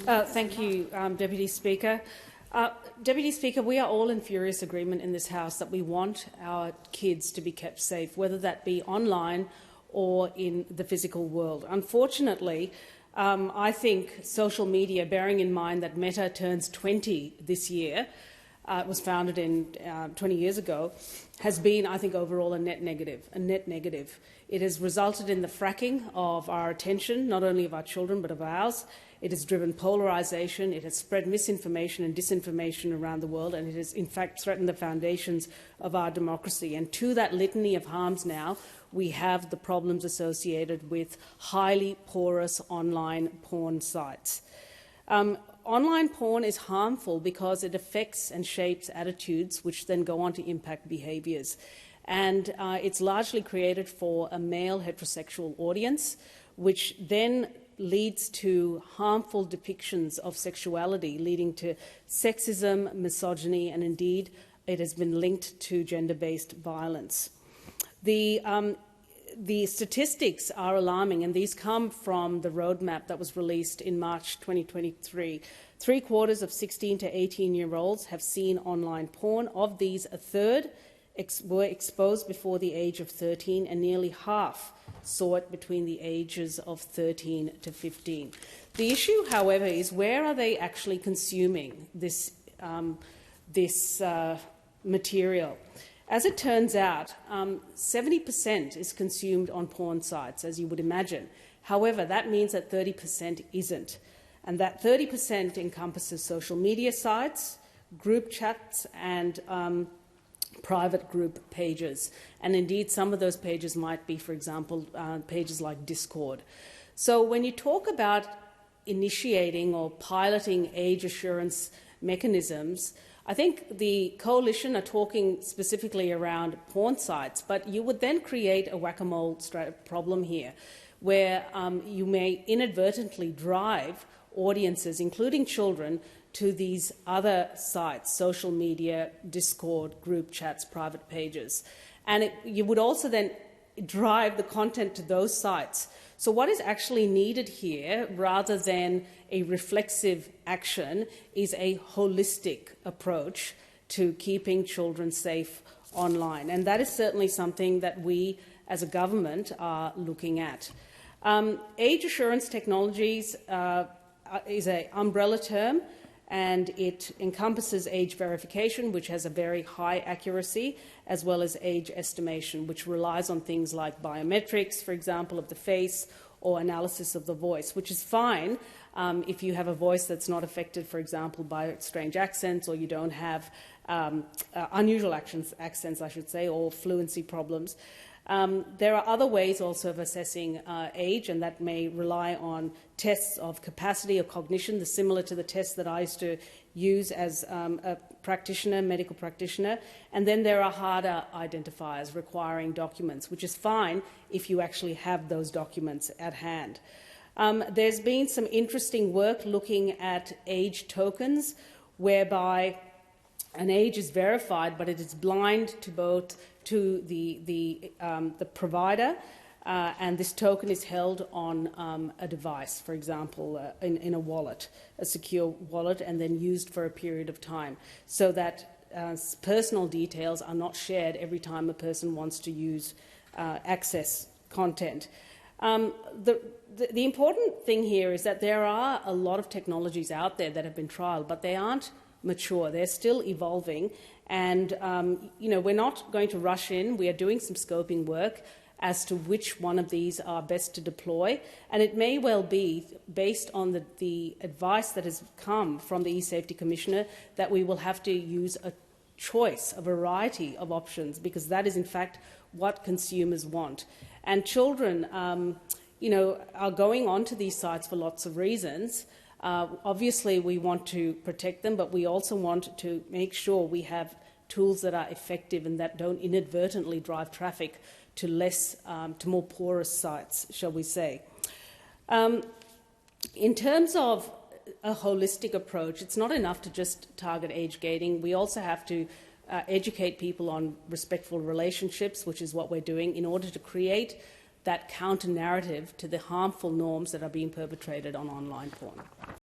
Thank you, Deputy Speaker. Deputy Speaker, we are all in furious agreement in this House that we want our kids to be kept safe, whether that be online or in the physical world. Unfortunately, I think social media, bearing in mind that Meta turns 20 this year, it was founded in 20 years ago, has been, I think, overall a net negative. It has resulted in the fracking of our attention, not only of our children but of ours. It has driven polarisation, it has spread misinformation and disinformation around the world, and it has in fact threatened the foundations of our democracy. And to that litany of harms now, we have the problems associated with highly porous online porn sites. Online porn is harmful because it affects and shapes attitudes, which then go on to impact behaviours. And it's largely created for a male heterosexual audience, which then leads to harmful depictions of sexuality, leading to sexism, misogyny, and indeed it has been linked to gender-based violence. The statistics are alarming, and these come from the roadmap that was released in March 2023. 3/4 of 16 to 18-year-olds have seen online porn. Of these, a third were exposed before the age of 13, and nearly half saw it between the ages of 13 to 15. The issue, however, is where are they actually consuming this material? As it turns out, 70% is consumed on porn sites, as you would imagine. However, that means that 30% isn't. And that 30% encompasses social media sites, group chats, and private group pages. And indeed, some of those pages might be, for example, pages like Discord. So when you talk about initiating or piloting age assurance mechanisms, I think the coalition are talking specifically around porn sites, but you would then create a whack-a-mole problem here, where you may inadvertently drive audiences, including children, to these other sites, social media, Discord, group chats, private pages. And you would also then drive the content to those sites. So what is actually needed here, rather than a reflexive action, is a holistic approach to keeping children safe online. And that is certainly something that we as a government are looking at. Age assurance technologies is an umbrella term, and it encompasses age verification, which has a very high accuracy, as well as age estimation, which relies on things like biometrics, for example, of the face, or analysis of the voice, which is fine if you have a voice that's not affected, for example, by strange accents, or you don't have unusual accents, I should say, or fluency problems. There are other ways also of assessing age, and that may rely on tests of capacity or cognition, similar to the tests that I used to use as a practitioner, medical practitioner. And then there are harder identifiers requiring documents, which is fine if you actually have those documents at hand. There's been some interesting work looking at age tokens, whereby an age is verified, but it is blind to both the provider, and this token is held on a device, for example, in a wallet, a secure wallet, and then used for a period of time, so that personal details are not shared every time a person wants to use access content. The important thing here is that there are a lot of technologies out there that have been trialled, but they aren't mature. They're still evolving, and we're not going to rush in. We are doing some scoping work as to which one of these are best to deploy, and it may well be, based on the advice that has come from the eSafety Commissioner, that we will have to use a choice, a variety of options, because that is in fact what consumers want. And children are going onto these sites for lots of reasons. Obviously, we want to protect them, but we also want to make sure we have tools that are effective and that don't inadvertently drive traffic to more porous sites, shall we say. In terms of a holistic approach, it's not enough to just target age gating. We also have to educate people on respectful relationships, which is what we're doing, in order to create that counter-narrative to the harmful norms that are being perpetrated on online porn.